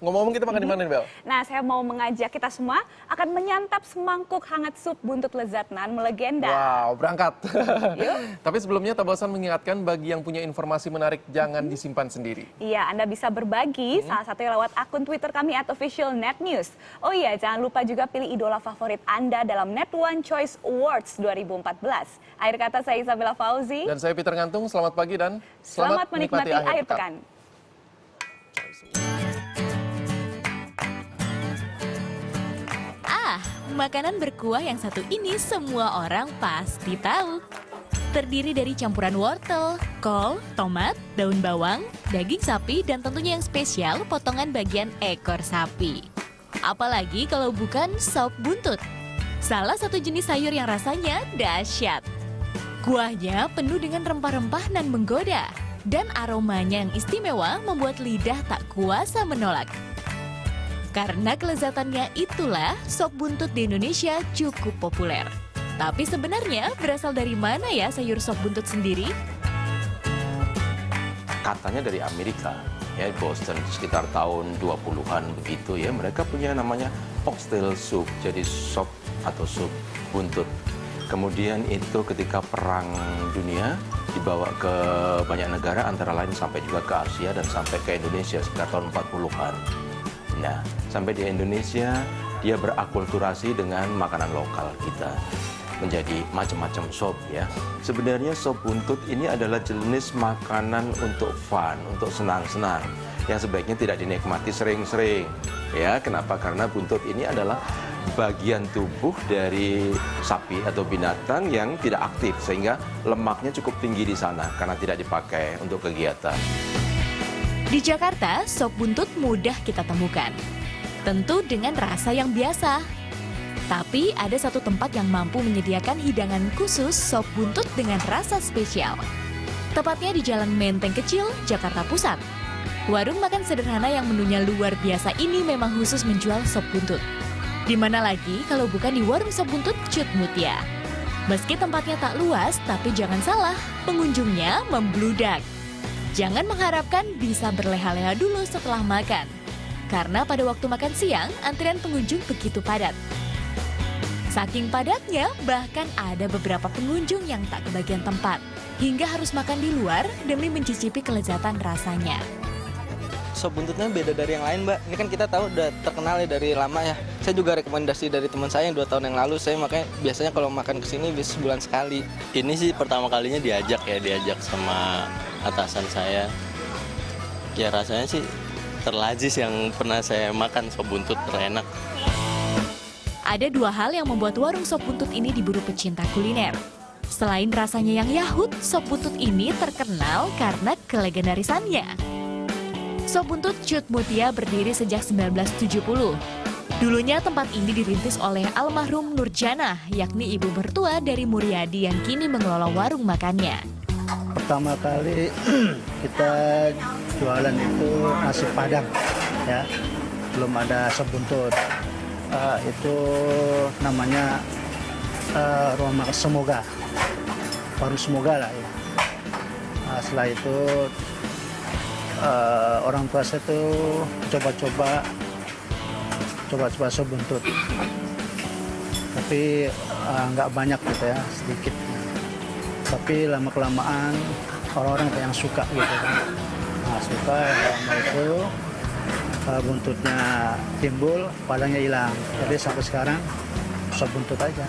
Ngomong-ngomong kita makan di mana nih, Bel? Nah, saya mau mengajak kita semua akan menyantap semangkuk hangat sup buntut lezat nan melegenda. Wow, berangkat. Yuk. Tapi sebelumnya tak bosan mengingatkan bagi yang punya informasi menarik jangan disimpan sendiri. Iya, Anda bisa berbagi salah satunya lewat akun Twitter kami @officialnetnews. Oh iya, jangan lupa juga pilih idola favorit Anda dalam Net One Choice Awards 2014. Akhir kata saya Isabella Fauzi. Dan saya Peter Ngantung, selamat pagi dan Selamat menikmati akhir pekan. Makanan berkuah yang satu ini semua orang pasti tahu. Terdiri dari campuran wortel, kol, tomat, daun bawang, daging sapi, dan tentunya yang spesial potongan bagian ekor sapi. Apalagi kalau bukan sop buntut. Salah satu jenis sayur yang rasanya dahsyat. Kuahnya penuh dengan rempah-rempah nan menggoda. Dan aromanya yang istimewa membuat lidah tak kuasa menolak. Karena kelezatannya itulah sop buntut di Indonesia cukup populer. Tapi sebenarnya berasal dari mana ya sayur sop buntut sendiri? Katanya dari Amerika, ya Boston sekitar tahun 20-an begitu ya. Mereka punya namanya oxtail soup, jadi sop atau sup buntut. Kemudian itu ketika perang dunia dibawa ke banyak negara antara lain sampai juga ke Asia dan sampai ke Indonesia sekitar tahun 40-an. Nah, sampai di Indonesia dia berakulturasi dengan makanan lokal kita menjadi macam-macam sop ya. Sebenarnya sop buntut ini adalah jenis makanan untuk fun, untuk senang-senang yang sebaiknya tidak dinikmati sering-sering. Ya, kenapa? Karena buntut ini adalah bagian tubuh dari sapi atau binatang yang tidak aktif sehingga lemaknya cukup tinggi di sana karena tidak dipakai untuk kegiatan. Di Jakarta, sop buntut mudah kita temukan. Tentu dengan rasa yang biasa. Tapi ada satu tempat yang mampu menyediakan hidangan khusus sop buntut dengan rasa spesial. Tepatnya di Jalan Menteng Kecil, Jakarta Pusat. Warung makan sederhana yang menunya luar biasa ini memang khusus menjual sop buntut. Di mana lagi kalau bukan di warung sop buntut Cut Mutia. Meski tempatnya tak luas, tapi jangan salah, pengunjungnya membludak. Jangan mengharapkan bisa berleha-leha dulu setelah makan. Karena pada waktu makan siang, antrian pengunjung begitu padat. Saking padatnya, bahkan ada beberapa pengunjung yang tak kebagian tempat. Hingga harus makan di luar demi mencicipi kelezatan rasanya. Sop buntutnya beda dari yang lain, Mbak. Ini kan kita tahu udah terkenal ya dari lama ya. Saya juga rekomendasi dari teman saya yang 2 tahun yang lalu. Saya makanya biasanya kalau makan kesini bisa sebulan sekali. Ini sih pertama kalinya diajak sama atasan saya. Ya rasanya sih terlazis yang pernah saya makan sop buntut terenak. Ada 2 hal yang membuat warung sop buntut ini diburu pecinta kuliner. Selain rasanya yang yahut, sop buntut ini terkenal karena kelegendarisannya. Sop buntut Cut Mutia berdiri sejak 1970. Dulunya tempat ini dirintis oleh almarhum Nurjana, yakni ibu mertua dari Muryadi yang kini mengelola warung makannya. Pertama kali kita jualan itu nasi padang, ya, belum ada sop buntut. Itu namanya ruang makan Semoga, warung Semoga lah ya. Setelah itu orang tua saya tuh coba-coba sop buntut, tapi nggak banyak gitu ya, sedikit. Tapi lama-kelamaan orang-orang yang suka gitu kan. Nah, suka, lama itu buntutnya timbul, padangnya hilang. Jadi sampai sekarang sop buntut aja.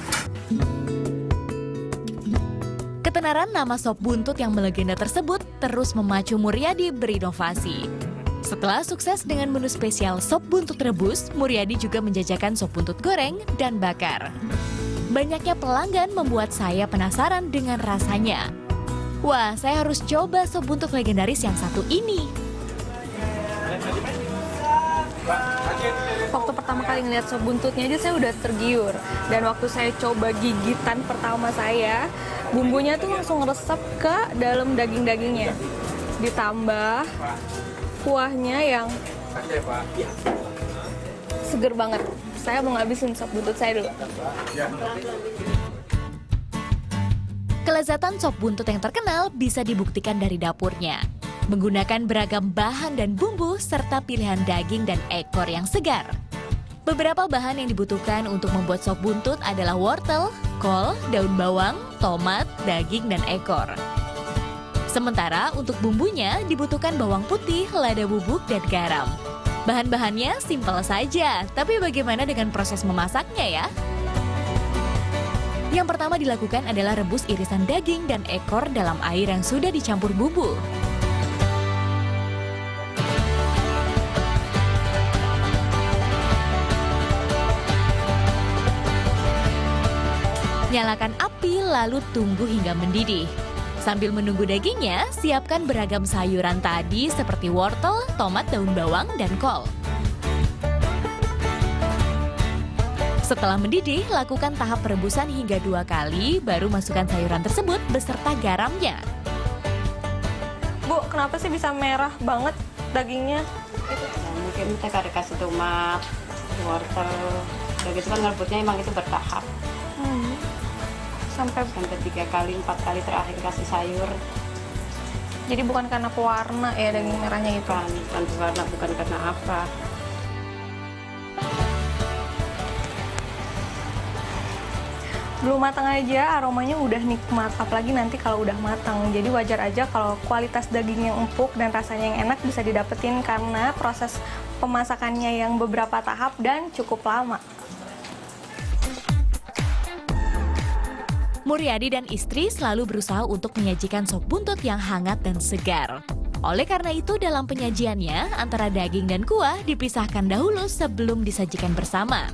Ketenaran nama sop buntut yang melegenda tersebut terus memacu Muryadi berinovasi. Setelah sukses dengan menu spesial sop buntut rebus, Muryadi juga menjajakan sop buntut goreng dan bakar. Banyaknya pelanggan membuat saya penasaran dengan rasanya. Wah, saya harus coba sop buntut legendaris yang satu ini. Waktu pertama kali ngeliat sop buntutnya aja saya udah tergiur. Dan waktu saya coba gigitan pertama saya, bumbunya tuh langsung resep ke dalam daging-dagingnya. Ditambah kuahnya yang seger banget. Saya mau ngabisin sop buntut saya dulu. Kelezatan sop buntut yang terkenal bisa dibuktikan dari dapurnya. Menggunakan beragam bahan dan bumbu serta pilihan daging dan ekor yang segar. Beberapa bahan yang dibutuhkan untuk membuat sop buntut adalah wortel, kol, daun bawang, tomat, daging, dan ekor. Sementara untuk bumbunya dibutuhkan bawang putih, lada bubuk, dan garam. Bahan-bahannya simpel saja, tapi bagaimana dengan proses memasaknya ya? Yang pertama dilakukan adalah rebus irisan daging dan ekor dalam air yang sudah dicampur bumbu. Nyalakan api lalu tunggu hingga mendidih. Sambil menunggu dagingnya, siapkan beragam sayuran tadi seperti wortel, tomat, daun bawang, dan kol. Setelah mendidih, lakukan tahap perebusan hingga 2 kali, baru masukkan sayuran tersebut beserta garamnya. Bu, kenapa sih bisa merah banget dagingnya? Mungkin kita kada kasih tomat, wortel, udah gitu kan ngerebutnya emang itu bertahap. Sampai 3 kali, 4 kali terakhir kasih sayur. jadi bukan karena pewarna ya daging merahnya itu. Bukan karena, bukan karena apa. Belum matang aja aromanya udah nikmat, apalagi nanti kalau udah matang. Jadi wajar aja kalau kualitas daging yang empuk dan rasanya yang enak bisa didapetin karena proses pemasakannya yang beberapa tahap dan cukup lama. Muryadi dan istri selalu berusaha untuk menyajikan sop buntut yang hangat dan segar. Oleh karena itu dalam penyajiannya, antara daging dan kuah dipisahkan dahulu sebelum disajikan bersama.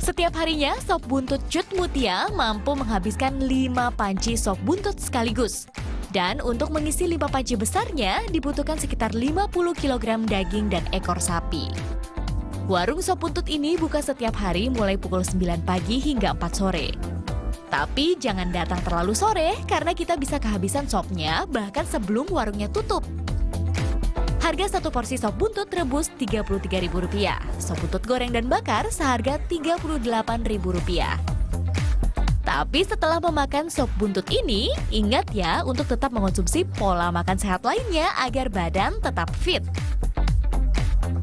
Setiap harinya, sop buntut Cut Mutia mampu menghabiskan 5 panci sop buntut sekaligus. Dan untuk mengisi 5 panci besarnya, dibutuhkan sekitar 50 kg daging dan ekor sapi. Warung sop buntut ini buka setiap hari mulai pukul 9 pagi hingga 4 sore. Tapi jangan datang terlalu sore karena kita bisa kehabisan sopnya bahkan sebelum warungnya tutup. Harga satu porsi sop buntut rebus Rp33.000. Sop buntut goreng dan bakar seharga Rp38.000. Tapi setelah memakan sop buntut ini, ingat ya untuk tetap mengonsumsi pola makan sehat lainnya agar badan tetap fit.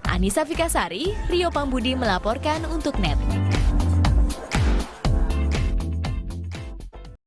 Anissa Fikasari, Rio Pambudi melaporkan untuk NET.